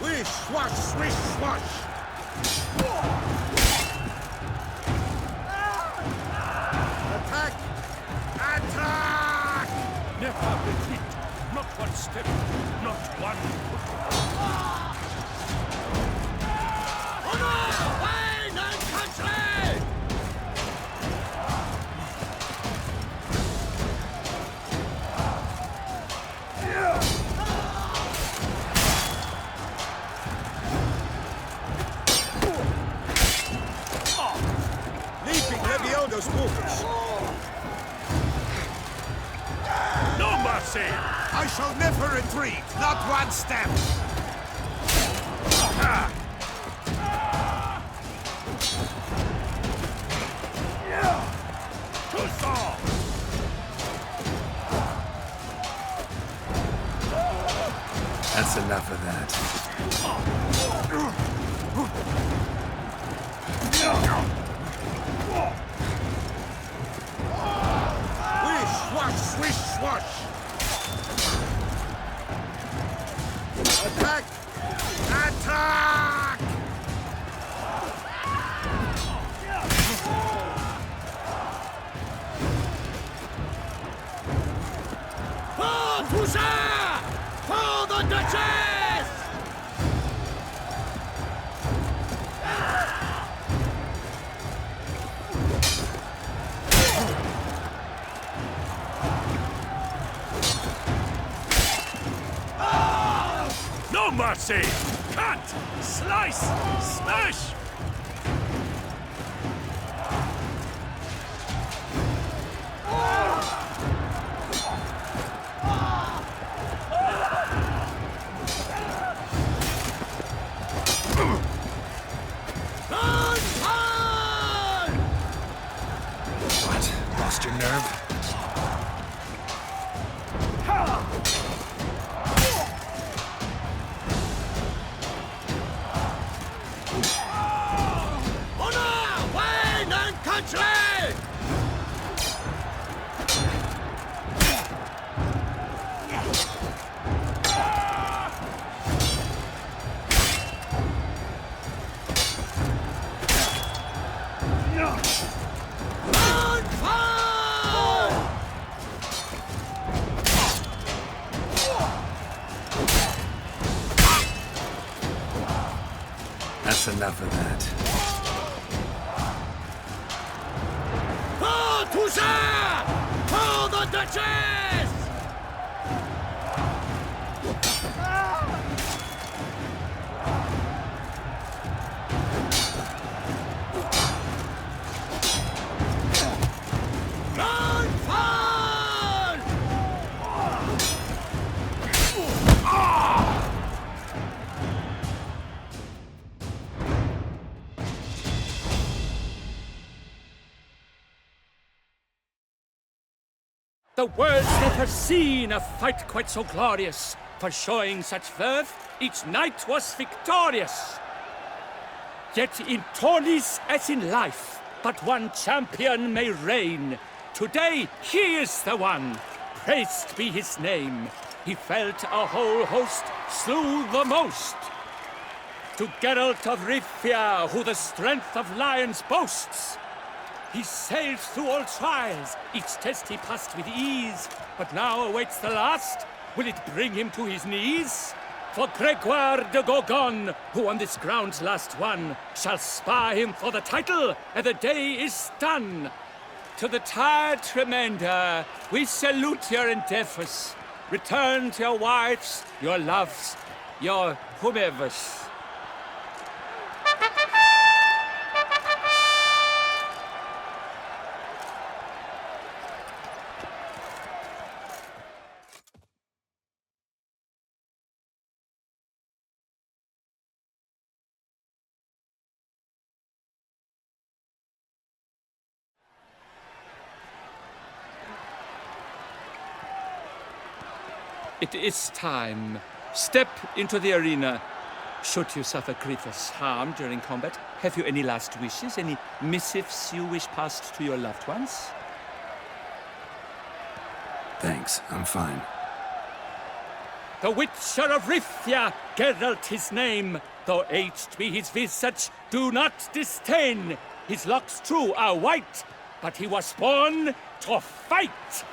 Wish, swash, swish, swash! Attack! Attack! Never retreat! Not one step! Not one! Honor! Wayne and country! Leaping Levioda's wounds! No mercy! I shall never retreat, not one step! That's enough of that. Wish, swash, swish, swash! Huzzah! For the Duchess! No mercy! Cut! Slice! Smash! What? Lost your nerve? Honor, wine, and country! That's enough of that. For Huzzah! For the Duchess! Run, fall! The world's never seen a fight quite so glorious. For showing such verve, each knight was victorious. Yet in tourneys as in life, but one champion may reign. Today he is the one, praised be his name. He felt a whole host, slew the most. To Geralt of Rivia, who the strength of lions boasts. He sailed through all trials, each test he passed with ease. But now awaits the last. Will it bring him to his knees? For Gregoire de Gorgon, who on this ground's last won, shall spar him for the title, and the day is done. To the tired Tremenda, we salute your endeavors. Return to your wives, your loves, your whomevers. It is time. Step into the arena. Should you suffer grievous harm during combat, have you any last wishes? Any missives you wish passed to your loved ones? Thanks, I'm fine. The Witcher of Rivia, Geralt his name. Though aged be his visage, do not disdain. His locks true are white, but he was born to fight.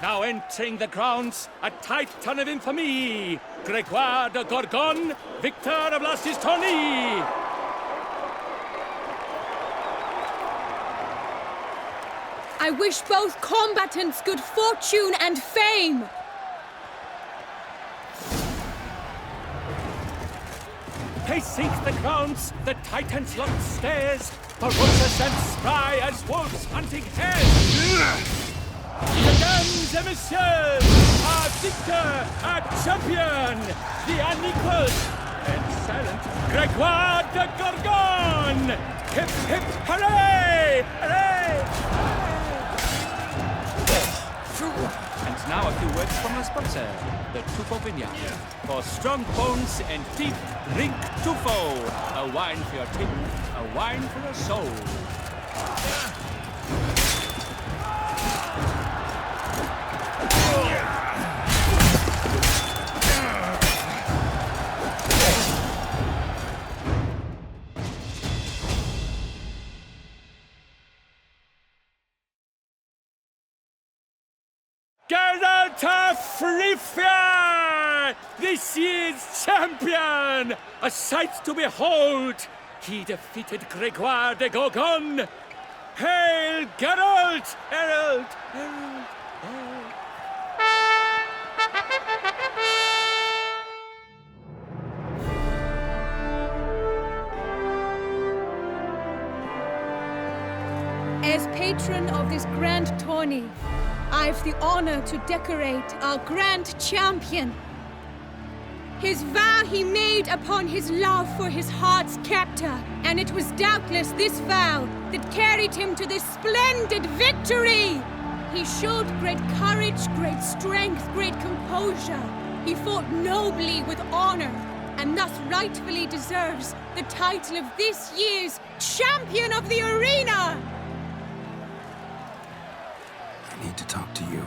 Now entering the grounds, a titan of infamy, Gregoire de Gorgon, victor of last his tourney. I wish both combatants good fortune and fame. Pacing the grounds, the titans locked stairs, ferocious and spry as wolves hunting hares. Mesdames et messieurs, our victor, our champion, the unequaled and silent Gregoire de Gorgon! Hip, hip, hooray! Hooray! And now a few words from our sponsor, the Tufo Vineyard. For strong bones and teeth, drink Tufo. A wine for your teeth, a wine for your soul. Geralt Rifia! This year's champion! A sight to behold! He defeated Gregoire de Gorgon! Hail Geralt! Herald! Herald! Herald! As patron of this grand tourney, I've the honor to decorate our grand champion. His vow he made upon his love for his heart's captor, and it was doubtless this vow that carried him to this splendid victory. He showed great courage, great strength, great composure. He fought nobly with honor, and thus rightfully deserves the title of this year's Champion of the Arena! I need to talk to you.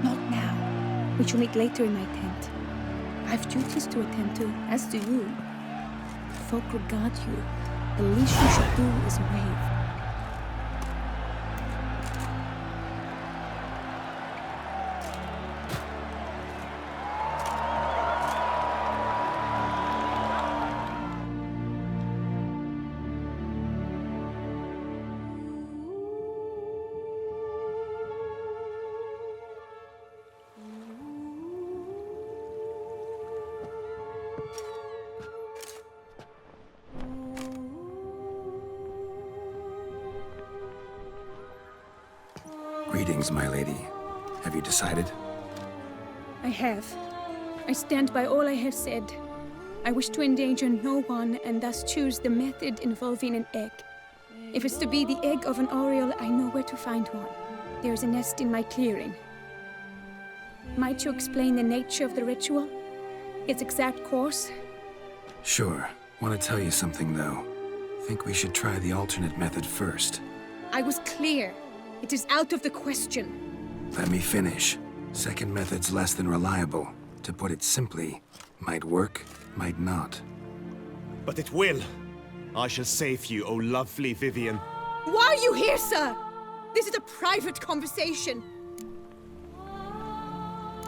Not now. We shall meet later in my tent. I've duties to attend to, as do you. Folk regard you. The least you should do is wave. Greetings, my lady. Have you decided? I have. I stand by all I have said. I wish to endanger no one and thus choose the method involving an egg. If it's to be the egg of an oriole, I know where to find one. There is a nest in my clearing. Might you explain the nature of the ritual? Its exact course? Sure. Want to tell you something, though. Think we should try the alternate method first. I was clear. It is out of the question. Let me finish. Second method's less than reliable. To put it simply, might work, might not. But it will. I shall save you, O lovely Vivian. Why are you here, sir? This is a private conversation.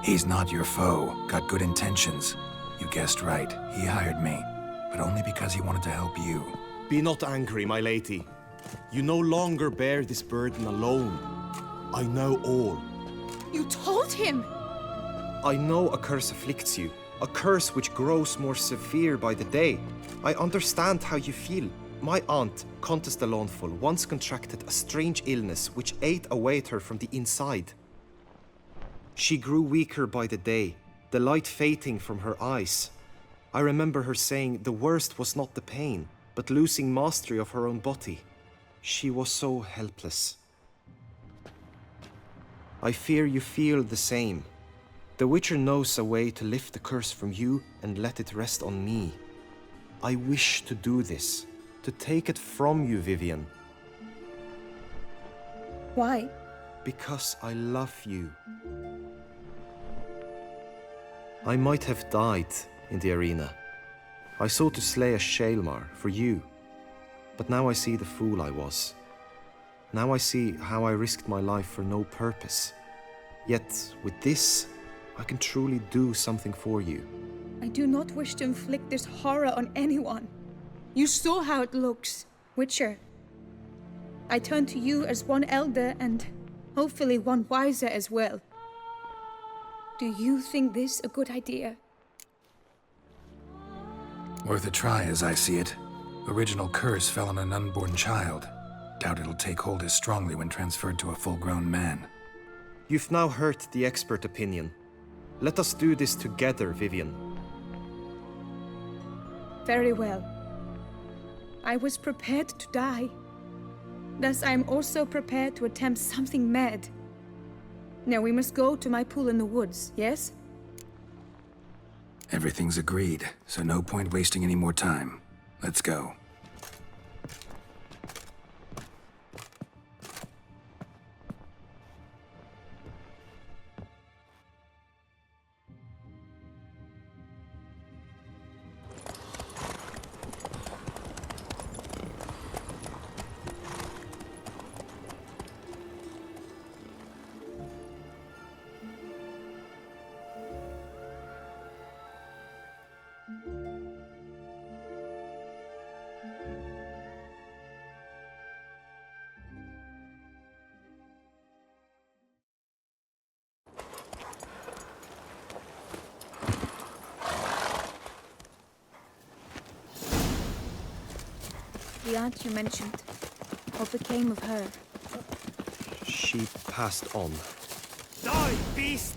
He's not your foe. Got good intentions. You guessed right. He hired me. But only because he wanted to help you. Be not angry, my lady. You no longer bear this burden alone. I know all. You told him! I know a curse afflicts you. A curse which grows more severe by the day. I understand how you feel. My aunt, Countess de Lawnful, once contracted a strange illness which ate away at her from the inside. She grew weaker by the day, the light fading from her eyes. I remember her saying the worst was not the pain, but losing mastery of her own body. She was so helpless. I fear you feel the same. The Witcher knows a way to lift the curse from you and let it rest on me. I wish to do this, to take it from you, Vivian. Why? Because I love you. I might have died in the arena. I sought to slay a Shaelmar for you. But now I see the fool I was. Now I see how I risked my life for no purpose. Yet, with this, I can truly do something for you. I do not wish to inflict this horror on anyone. You saw how it looks, Witcher. I turn to you as one elder and hopefully one wiser as well. Do you think this a good idea? Worth a try, as I see it. Original curse fell on an unborn child. Doubt it'll take hold as strongly when transferred to a full-grown man. You've now heard the expert opinion. Let us do this together, Vivian. Very well. I was prepared to die. Thus I am also prepared to attempt something mad. Now we must go to my pool in the woods, yes? Everything's agreed, so no point wasting any more time. Let's go. the aunt you mentioned? What became of her? She passed on. Die, beast!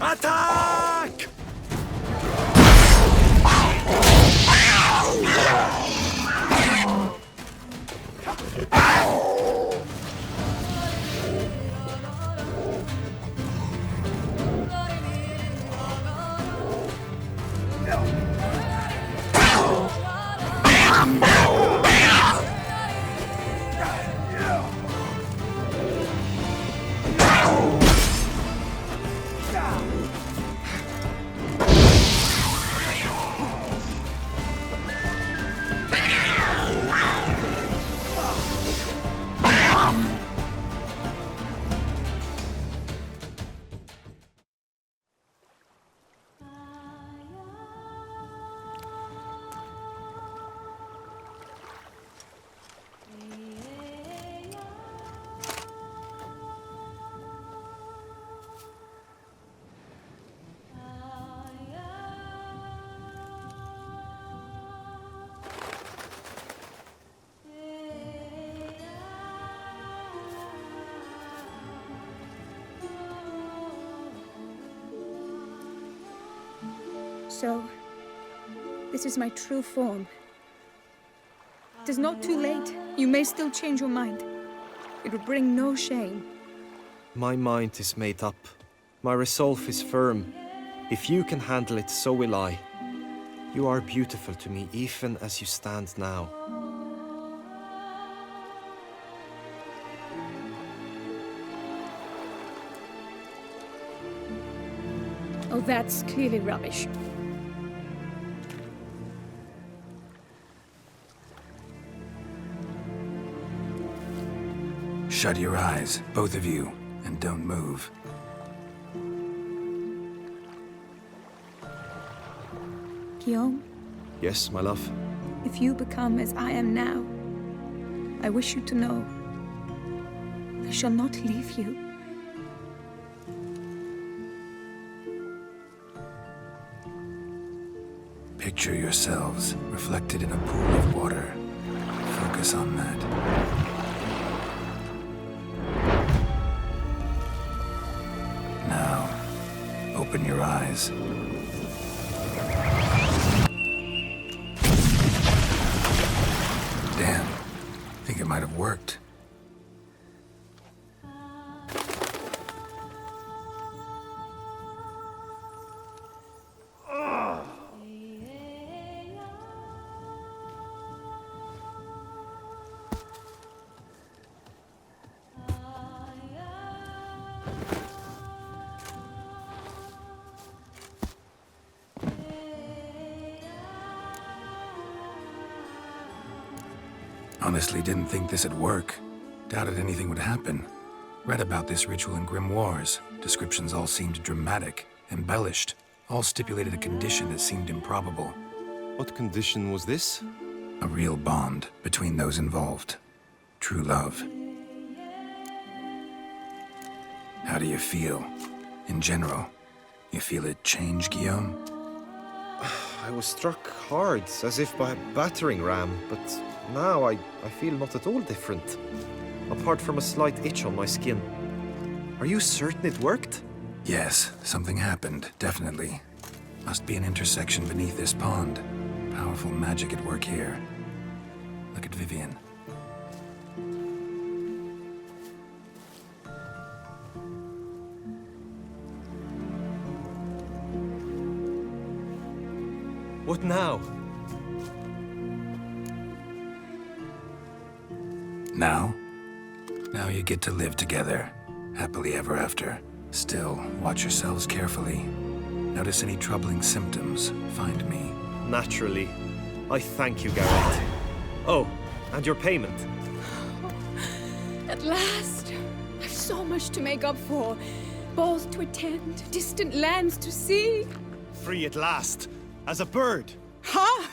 Attack! So, this is my true form. It is not too late. You may still change your mind. It would bring no shame. My mind is made up. My resolve is firm. If you can handle it, so will I. You are beautiful to me, even as you stand now. Oh, that's clearly rubbish. Shut your eyes, both of you, and don't move. Guillaume, Yes, my love? if you become as I am now, I wish you to know I shall not leave you. Picture yourselves reflected in a pool of water. Focus on that. Now, open your eyes. Damn, think it might have worked. Honestly, didn't think this'd work. Doubted anything would happen. Read about this ritual in grimoires. Descriptions all seemed dramatic, embellished. All stipulated a condition that seemed improbable. What condition was this? A real bond between those involved. True love. How do you feel? In general, you feel it change, Guillaume? I was struck hard, as if by a battering ram, but now I feel not at all different. Apart from a slight itch on my skin. Are you certain it worked? Yes, something happened, definitely. Must be an intersection beneath this pond. Powerful magic at work here. Look at Vivian. What now? Now? Now you get to live together. Happily ever after. Still, watch yourselves carefully. Notice any troubling symptoms, find me. Naturally. I thank you, Garrett. Oh, and your payment. At last! I've so much to make up for. Balls to attend, distant lands to see. Free at last, as a bird. Ha!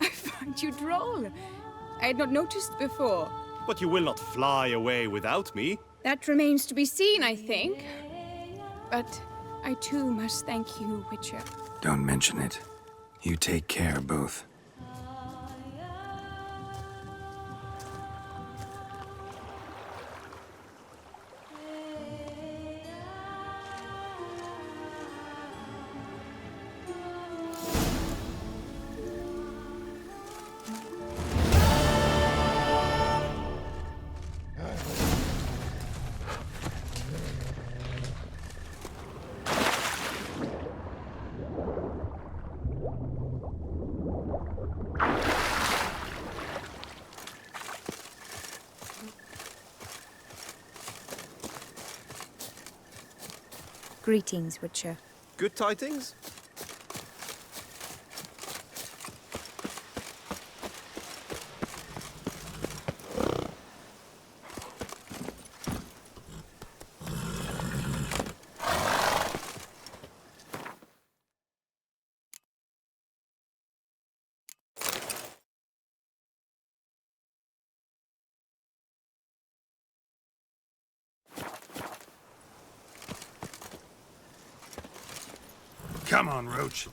I find you droll. I had not noticed before. But you will not fly away without me. That remains to be seen, I think. But I too must thank you, Witcher. Don't mention it. You take care, both. Greetings, Witcher. Good tidings? Come on, Roach.